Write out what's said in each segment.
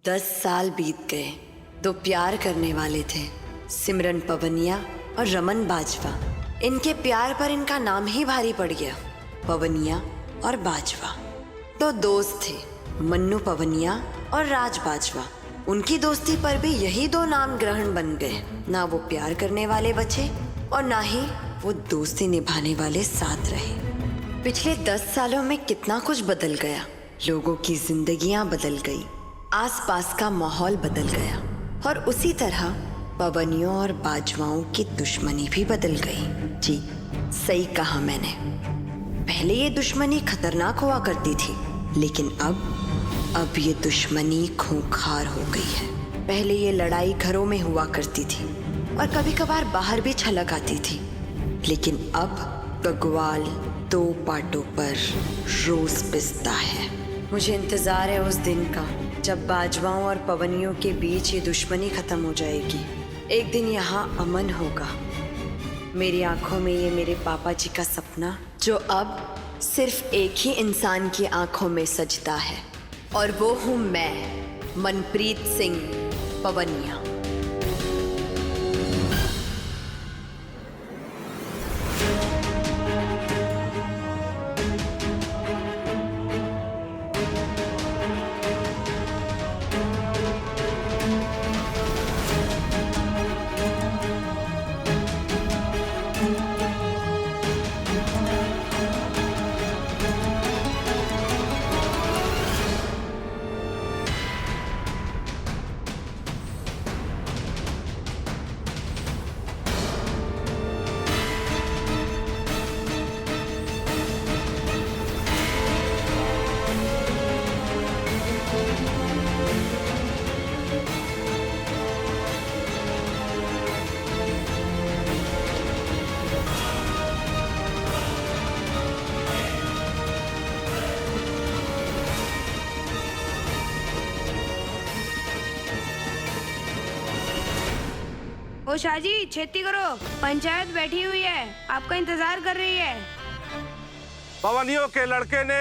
10 साल बीत गए। दो प्यार करने वाले थे, सिमरन पवनिया और रमन बाजवा। इनके प्यार पर इनका नाम ही भारी पड़ गया, पवनिया और बाजवा। दो दोस्त थे, मन्नू पवनिया और राज बाजवा। उनकी दोस्ती पर भी यही दो नाम ग्रहण बन गए। ना वो प्यार करने वाले बचे और ना ही वो दोस्ती निभाने वाले साथ रहे। पिछले 10 सालों में कितना कुछ बदल गया। लोगों की जिंदगियां बदल गई, आसपास का माहौल बदल गया और उसी तरह पवनियों और बाजवाओं की दुश्मनी भी बदल गई। जी सही कहा मैंने। पहले ये दुश्मनी खतरनाक हुआ करती थी, लेकिन अब ये दुश्मनी खूंखार हो गई है। पहले ये लड़ाई घरों में हुआ करती थी और कभी कभार बाहर भी छलक आती थी, लेकिन अब गगवाल 2 पाटों पर रोज पिसता है। मुझे इंतजार है उस दिन का जब बाजवाओं और पवनियों के बीच ये दुश्मनी खत्म हो जाएगी। एक दिन यहाँ अमन होगा। मेरी आंखों में ये मेरे पापा जी का सपना, जो अब सिर्फ एक ही इंसान की आंखों में सजता है, और वो हूँ मैं, मनप्रीत सिंह पवनिया। ओ शाहजी, छेती करो, पंचायत बैठी हुई है, आपका इंतजार कर रही है। पवनियों के लड़के ने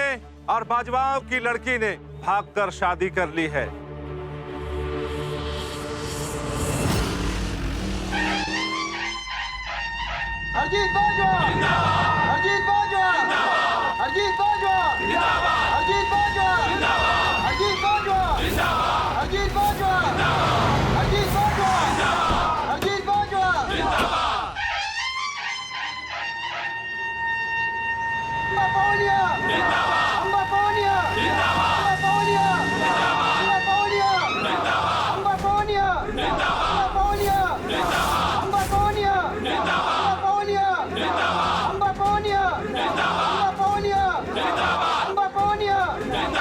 और बाजवाओं की लड़की ने भागकर शादी कर ली है। अजीत बाजवा जिंदाबाद, अजीत बाजवा जिंदाबाद, अजीत बाजवा जिंदाबाद, अजीत बाजवा जिंदाबाद, अजीत बाजवा जिंदाबाद, अजीत बाजवा जिंदाबाद, अजीत बाजवा जिंदाबाद, अजीत बाजवा जिंदाबाद। अम्बा पवनिया जिंदाबाद, अम्बा पवनिया जिंदाबाद, अम्बा पवनिया जिंदाबाद, अम्बा पवनिया जिंदाबाद, अम्बा पवनिया जिंदाबाद, अम्बा पवनिया जिंदाबाद, अम्बा पवनिया जिंदाबाद, अम्बा पवनिया जिंदाबाद, अम्बा पवनिया जिंदाबाद, अम्बा पवनिया जिंदाबाद, अम्बा पवनिया जिंदाबाद,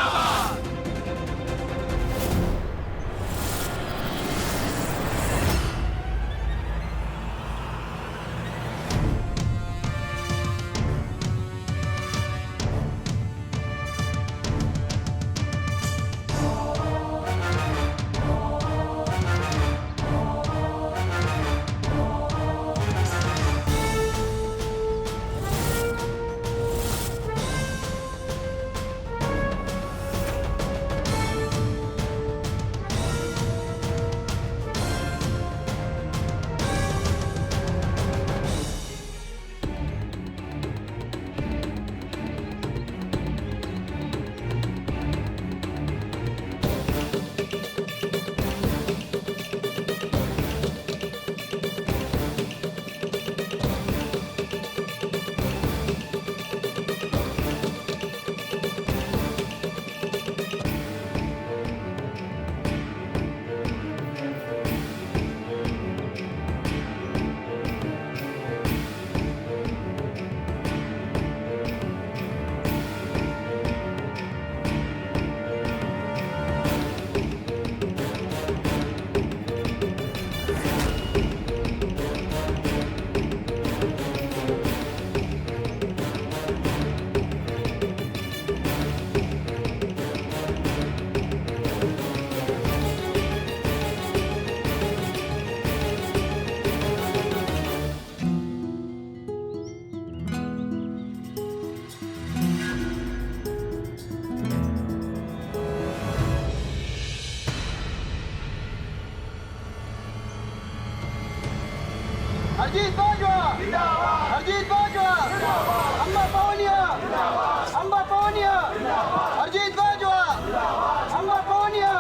हरजीत बाजवा जिंदाबाद, हरजीत बाजवा जिंदाबाद, अम्बा पवनिया जिंदाबाद, अम्बा पवनिया जिंदाबाद, हरजीत बाजवा जिंदाबाद, अम्बा पवनिया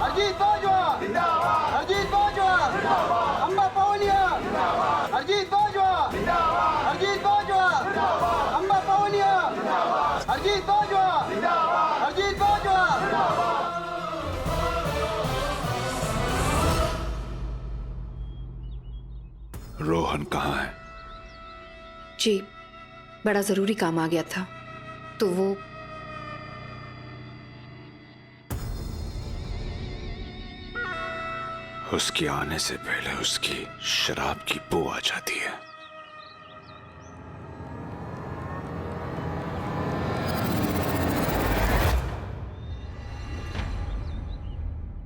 हरजीत बाजवा जिंदाबाद, हरजीत बाजवा जिंदाबाद, अम्बा पवनिया जिंदाबाद, हरजीत बाजवा जिंदाबाद, हरजीत बाजवा जिंदाबाद, अम्बा पवनिया जिंदाबाद, हरजीत बाजवा जिंदाबाद, हरजीत बाजवा जिंदाबाद। रोहन कहाँ है? जी बड़ा जरूरी काम आ गया था तो वो उसके आने से पहले उसकी शराब की बू आ जाती है।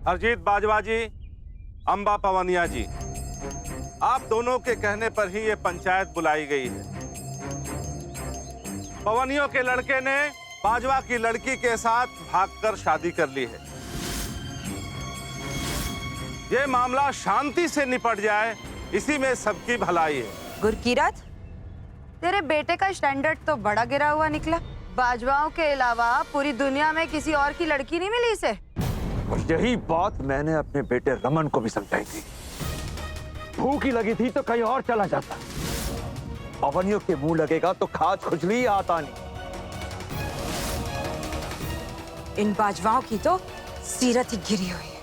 हरजीत बाजवा जी, अम्बा पवनिया जी, आप दोनों के कहने पर ही ये पंचायत बुलाई गई है। पवनियों के लड़के ने बाजवा की लड़की के साथ भागकर शादी कर ली है। ये मामला शांति से निपट जाए, इसी में सबकी भलाई है। गुरकीरत, तेरे बेटे का स्टैंडर्ड तो बड़ा गिरा हुआ निकला। बाजवाओं के अलावा पूरी दुनिया में किसी और की लड़की नहीं मिली इसे। और यही बात मैंने अपने बेटे रमन को भी समझाई थी। भूख ही लगी थी तो कहीं और चला जाता। पवनियों के मुंह लगेगा तो खाज खुजली ही आता नहीं। इन बाजवाओं की तो सीरत ही गिरी हुई है।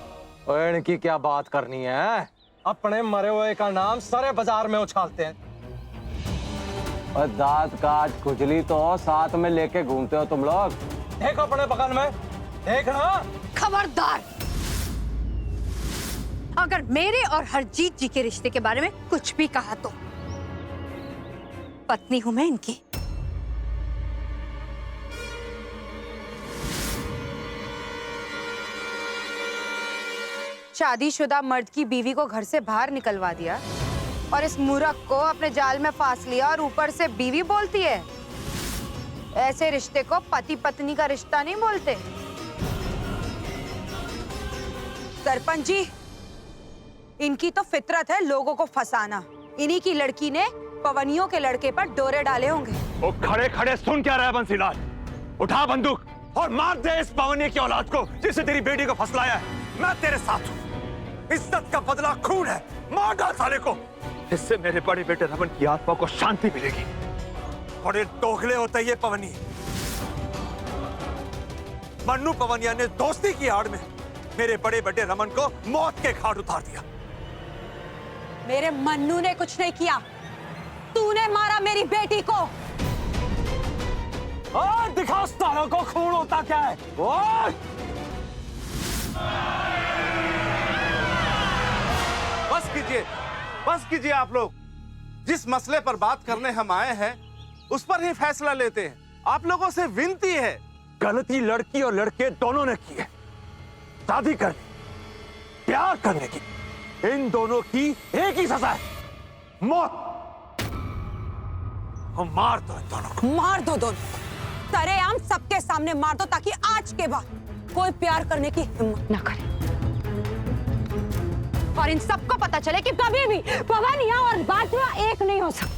ओए, इनकी क्या बात करनी है? अपने मरे हुए का नाम सारे बाजार में उछालते हैं। और दांत काज खुजली तो साथ में लेके घूमते हो तुम लोग। देखो अपने बगल में, देखना। खबरदार, अगर मेरे और हरजीत जी के रिश्ते के बारे में कुछ भी कहा तो पत्नी हूं मैं इनकी। शादीशुदा मर्द की बीवी को घर से बाहर निकलवा दिया और इस मूर्ख को अपने जाल में फांस लिया और ऊपर से बीवी बोलती है। ऐसे रिश्ते को पति पत्नी का रिश्ता नहीं बोलते। सरपंच जी, इनकी तो फितरत है लोगों को फंसाना। इन्हीं की लड़की ने पवनियों के लड़के पर डोरे डाले होंगे। वो खड़े खड़े सुन क्या रहा है बंसीलाल? उठा बंदूक और मार दे इस पवनी की औलाद को जिससे तेरी बेटी को फंसलाया है। मैं तेरे साथ हूँ। इज्जत का बदला खून है। मार डाल साले को। इससे मेरे बड़े बेटे रमन की आत्मा को शांति मिलेगी। बड़े दोगले होते ये पवनी। मन्नू पवनिया ने दोस्ती की आड़ में मेरे बड़े बेटे रमन को मौत के घाट उतार दिया। मेरे मन्नू ने कुछ नहीं किया, तूने मारा मेरी बेटी को। दिखा सालों को खून होता क्या है। बस कीजिए आप लोग। जिस मसले पर बात करने हम आए हैं उस पर ही फैसला लेते हैं। आप लोगों से विनती है। गलती लड़की और लड़के दोनों ने की है। शादी करने, प्यार करने की, इन दोनों की एक ही सजा है, मौत। हम मार दो इन दोनों को। मार दो दोनों, सरेआम सबके सामने मार दो ताकि आज के बाद कोई प्यार करने की हिम्मत न करे और इन सबको पता चले कि कभी भी पवनिया और बाजवा एक नहीं हो सकते।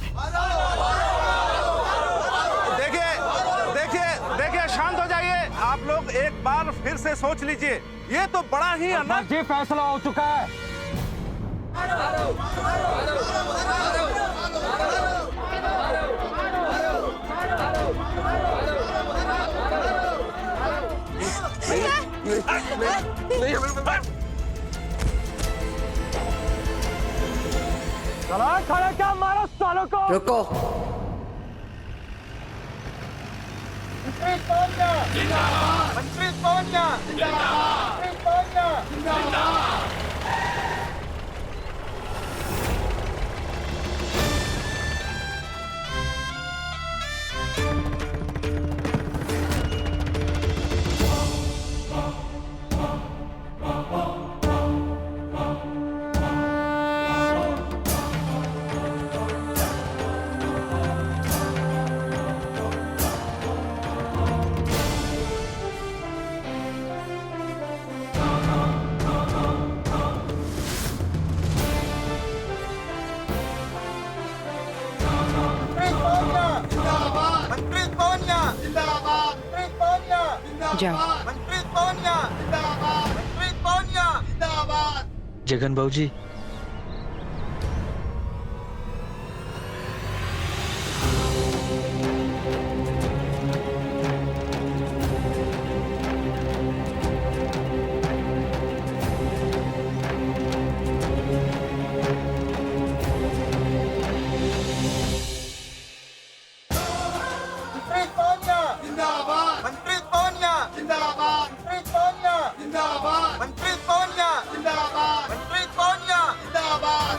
देखिए शांत हो जाइए। आप लोग एक बार फिर से सोच लीजिए। ये तो बड़ा ही जी फैसला हो चुका है। चला खड़ा क्या मारो सालों को। रुको। मंत्री पवनिया जिंदाबाद, मंत्री पवनिया जिंदाबाद, मंत्री पवनिया जिंदाबाद। जाओ। मनप्रीत पवनिया जिंदाबाद, मनप्रीत पवनिया जिंदाबाद। जगन बाबू जी, मनप्रीत पवनिया जिंदाबाद, मनप्रीत पवनिया जिंदाबाद, मनप्रीत पवनिया जिंदाबाद, मनप्रीत पवनिया जिंदाबाद, मनप्रीत पवनिया जिंदाबाद।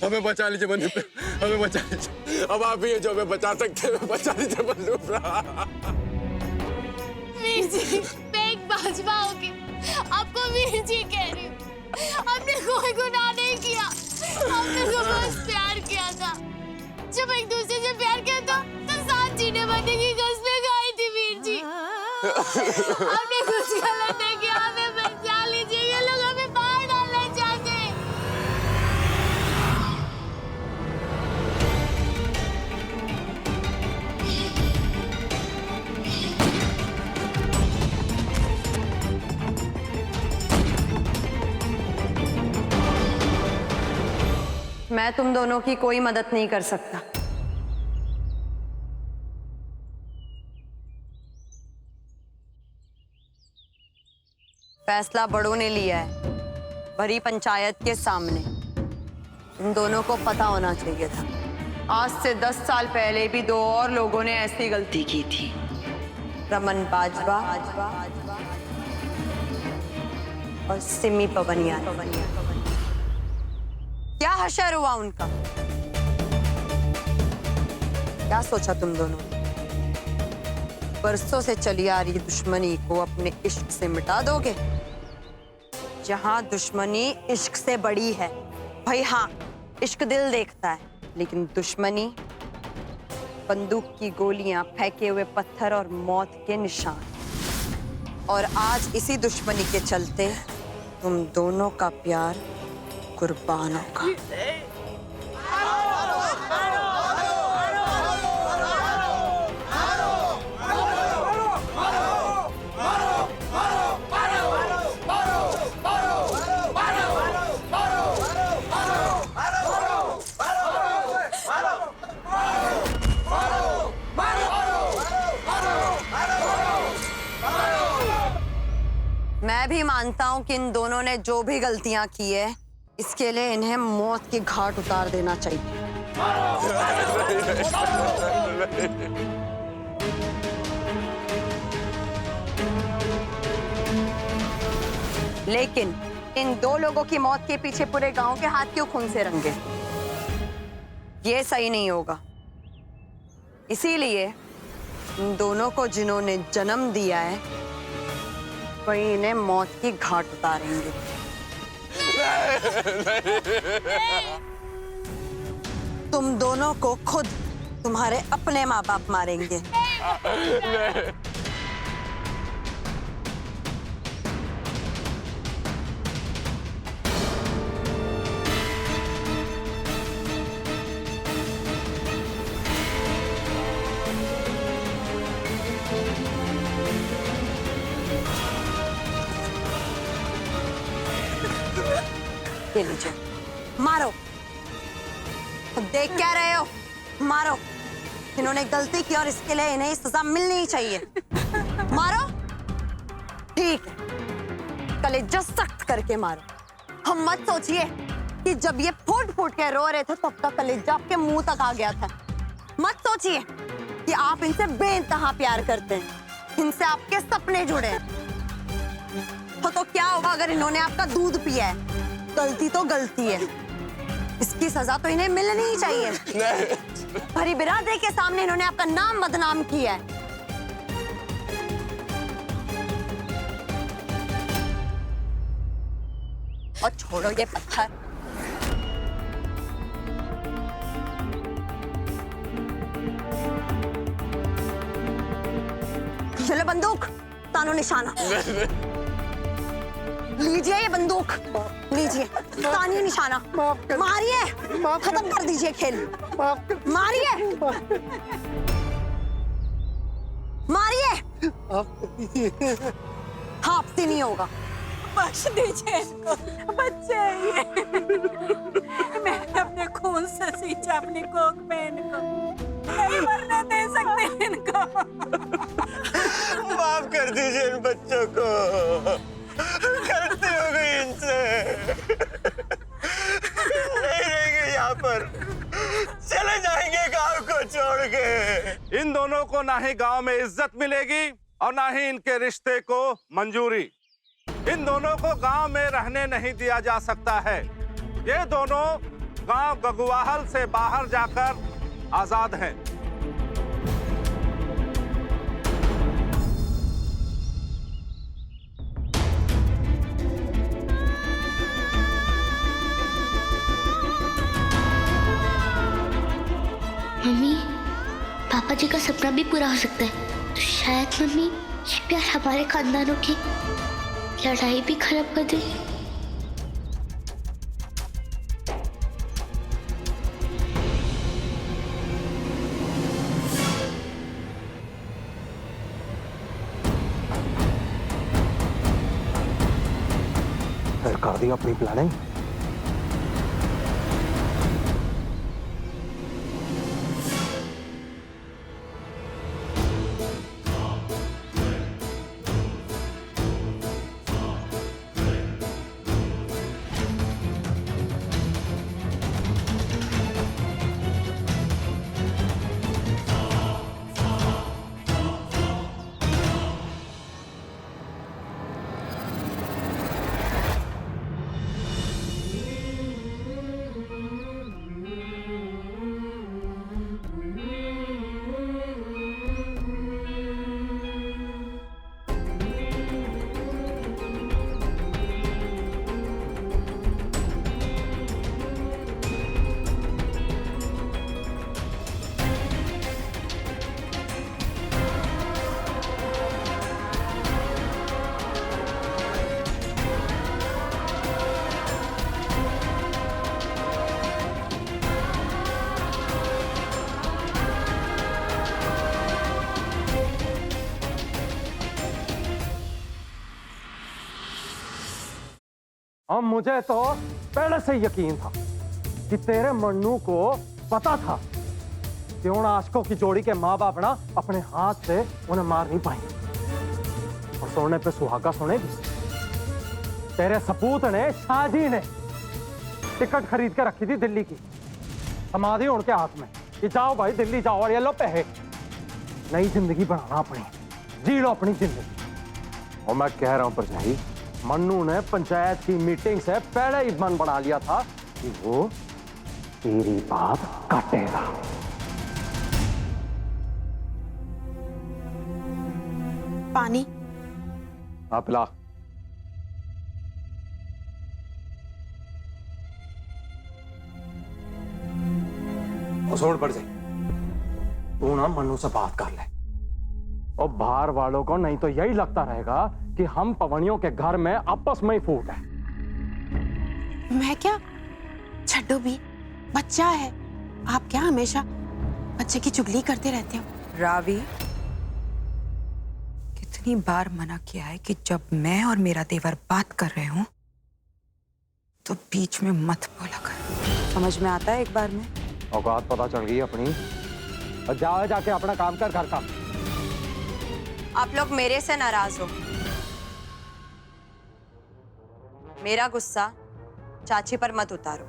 हमें बचा लीजिए बंदूक, हमें बचा लीजिए। अब आप ही हैं जो हमें बचा सकते हैं। बचा लीजिए बंदूक। वीर जी, मैं एक बाजवा होके आपको वीर जी कह रही हूँ। हमने कोई गुनाह नहीं किया, हमने तो बस प्यार किया था। जब एक दूसरे से प्यार किया था तो साथ जीने मरने की कसमें खाई थी वीर जी। हमने कुछ गलत नहीं किया, हमें बचा लीजिए। ये लोग हमें बाहर डालना चाहते हैं। मैं तुम दोनों की कोई मदद नहीं कर सकता। फैसला बड़ों ने लिया है, भरी पंचायत के सामने। तुम दोनों को पता होना चाहिए था, आज से 10 साल पहले भी 2 और लोगों ने ऐसी गलती की थी। रमन बाजवा और सिमी पवनिया। क्या हशर हुआ उनका? क्या सोचा तुम दोनों ने? बरसों से चली आ रही दुश्मनी को अपने इश्क से मिटा दोगे? जहां दुश्मनी इश्क से बड़ी है। भाई हाँ, इश्क दिल देखता है, लेकिन दुश्मनी बंदूक की गोलियां, फेंके हुए पत्थर और मौत के निशान। और आज इसी दुश्मनी के चलते तुम दोनों का प्यार कुर्बान होगा। मैं भी मानता हूं कि इन दोनों ने जो भी गलतियां की है, इसके लिए इन्हें मौत की घाट उतार देना चाहिए। लेकिन इन 2 लोगों की मौत के पीछे पूरे गांव के हाथ क्यों खून से रंगे? ये सही नहीं होगा। इसीलिए इन दोनों को जिन्होंने जन्म दिया है, वही इन्हें मौत की घाट उतारेंगे। तुम दोनों को खुद तुम्हारे अपने माँ बाप मारेंगे। ये लीजिए, मारो। तो देख क्या रहे हो? मारो। इन्होंने गलती की और इसके लिए इन्हें सजा मिलनी ही चाहिए। मारो। ठीक है, कलेजा सख्त करके मारो। हम मत सोचिए कि जब ये फूट फूट के रो रहे थे तो आपका कलेजा आपके मुंह तक आ गया था। मत सोचिए कि आप इनसे बेइंतहा प्यार करते हैं, इनसे आपके सपने जुड़े हैं। तो क्या होगा अगर इन्होंने आपका दूध पिया है? गलती तो गलती है, इसकी सजा तो इन्हें मिलनी ही चाहिए। भरी बिरादरी के सामने इन्होंने आपका नाम बदनाम किया है। और छोड़ो ये पत्थर। चलो बंदूक, तानो निशाना। लीजिए ये बंदूक, लीजिए, तानिए निशाना। मारिए, खत्म कर दीजिए खेल। मारिए। मारिए। आपसे नहीं होगा। बख्श दीजिए इनको, बच्चे हैं ये। मैंने अपने खून से सींचा अपनी कोख में इनको, नहीं मरने दे सकते इनको। माफ कर दीजिए इन बच्चों को, गलती हो गई इनसे, नहीं रहेंगे यहाँ पर, चले जाएंगे गांव को छोड़ के। इन दोनों को ना ही गांव में इज्जत मिलेगी और ना ही इनके रिश्ते को मंजूरी। इन दोनों को गांव में रहने नहीं दिया जा सकता है। ये दोनों गांव गगुवाहल से बाहर जाकर आजाद हैं। मम्मी, पापा जी का सपना भी पूरा हो सकता है, तो शायद मम्मी ये प्यार हमारे खानदानों की लड़ाई भी खत्म कर देगी। फिर कर दी अपनी प्लानिंग। और मुझे तो पहले से यकीन था कि तेरे मन्नू को पता था कि उन आशिकों की जोड़ी के माँ बाप ना अपने हाथ से उन्हें मार नहीं पाएंगे और सोने पे सुहागा सुनेगी। तेरे सपूत ने, शाहजी ने टिकट खरीद के रखी थी दिल्ली की, समाधि उनके हाथ में कि जाओ भाई दिल्ली जाओ और ये लो पैसे, नई जिंदगी बनाना अपनी, जी लो अपनी जिंदगी। और मैं कह रहा हूं परछाई, मन्नू ने पंचायत की मीटिंग से पहले ही मन बना लिया था कि वो तेरी बात काटेगा। पानी हाँ पिला। छोड़ पड़ जाए, तू ना मन्नू से बात कर ले। और बाहर वालों को नहीं तो यही लगता रहेगा कि हम पवनियों के घर में आपस में ही फूट है। मैं क्या, छड्डो भी बच्चा है, आप क्या हमेशा बच्चे की चुगली करते रहते हो। रावी, कितनी बार मना किया है कि जब मैं और मेरा देवर बात कर रहे हूं तो बीच में मत बोला कर। समझ में आता है एक बार में? औकात पता चल गई अपनी, और जाओ जाके अपना काम कर घर का। आप लोग मेरे से नाराज हो। मेरा गुस्सा चाची पर मत उतारो।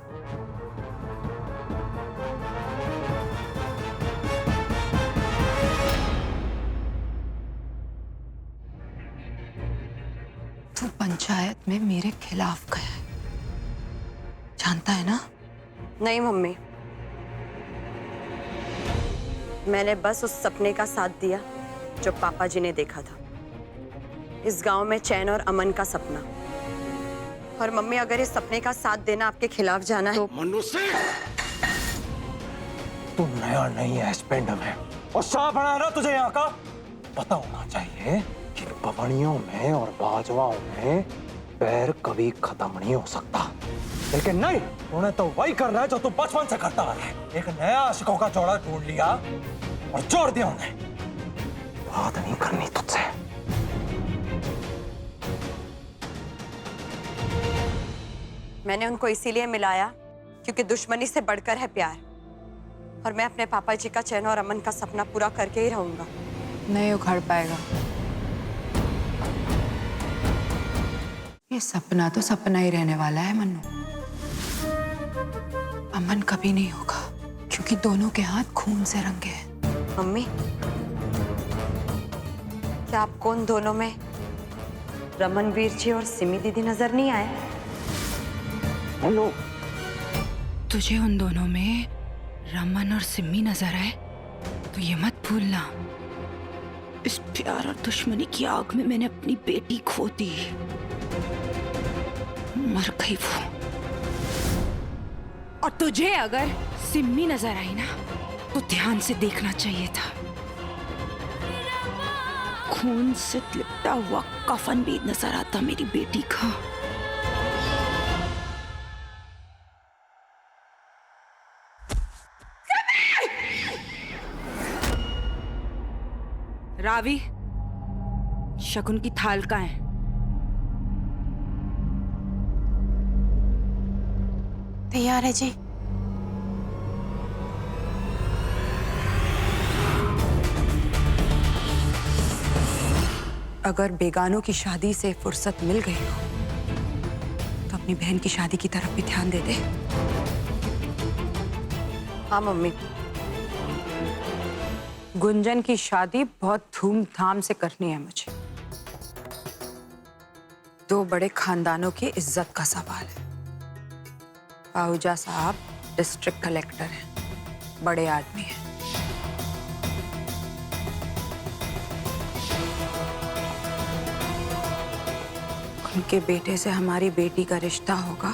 तू पंचायत में मेरे खिलाफ गया है, जानता है ना? नहीं मम्मी, मैंने बस उस सपने का साथ दिया जो पापा जी ने देखा था, इस गांव में चैन और अमन का सपना। और मम्मी, अगर इस सपने का साथ देना आपके खिलाफ जाना है तो मनुष्य, तू नया नहीं है इस पिंड में, और सांप बना रहा तुझे यहाँ का पता होना चाहिए कि पवनियों में और बाजवाओं में पैर कभी खत्म नहीं हो सकता। लेकिन नहीं, उन्हें तो वही करना है जो तू बचपन से करता आ रहा है। एक नया आशिकों का जोड़ा ढूंढ लिया और जोड़ दिया उन्हें। बात नहीं करनी तुझसे। मैंने उनको इसीलिए मिलाया क्योंकि दुश्मनी से बढ़कर है प्यार, और मैं अपने पापा जी का चैन और अमन का सपना पूरा करके ही रहूंगा। नहीं उखड़ पाएगा। ये सपना तो सपना ही रहने वाला है मन्नू। अमन कभी नहीं होगा क्योंकि दोनों के हाथ खून से रंगे हैं। मम्मी, क्या आपको उन दोनों में रमनवीर जी और सिमी दीदी नजर नहीं आए? मन्नू, तुझे उन दोनों में रमन और सिम्मी नजर आए तो ये मत भूलना, इस प्यार और दुश्मनी की आग में मैंने अपनी बेटी खो दी, मर गई वो। और तुझे अगर सिम्मी नजर आई ना तो ध्यान से देखना चाहिए था। खून से लिपटा हुआ कफन भी नजर आता मेरी बेटी का। रावी, शकुन की थाल का है? तैयार है जी। अगर बेगानों की शादी से फुर्सत मिल गई हो तो अपनी बहन की शादी की तरफ भी ध्यान दे दे। हाँ मम्मी। गुंजन की शादी बहुत धूमधाम से करनी है मुझे। दो बड़े खानदानों की इज्जत का सवाल है। आहूजा साहब डिस्ट्रिक्ट कलेक्टर हैं, बड़े आदमी हैं। उनके बेटे से हमारी बेटी का रिश्ता होगा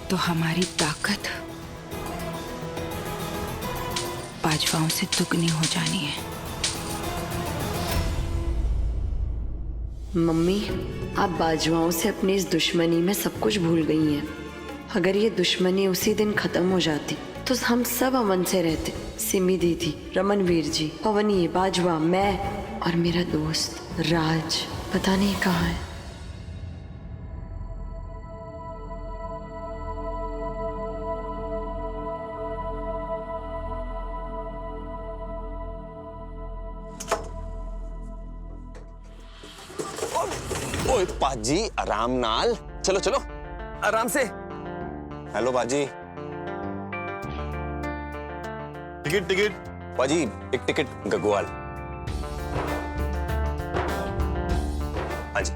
तो हमारी ताकत बाजवाओं से दुगनी हो जानी है। मम्मी, आप बाजवाओं से अपनी इस दुश्मनी में सब कुछ भूल गई हैं। अगर ये दुश्मनी उसी दिन खत्म हो जाती तो हम सब अमन से रहते। सिमी दीदी, रमनवीर जी, पवनी, बाजवा, मैं और मेरा दोस्त राज पता नहीं कहाँ है। ओए पाजी, आराम नाल। चलो चलो आराम से। हेलो बाजी। टिकट टिकट पाजी, एक टिकट गगवाल। हाँ जी।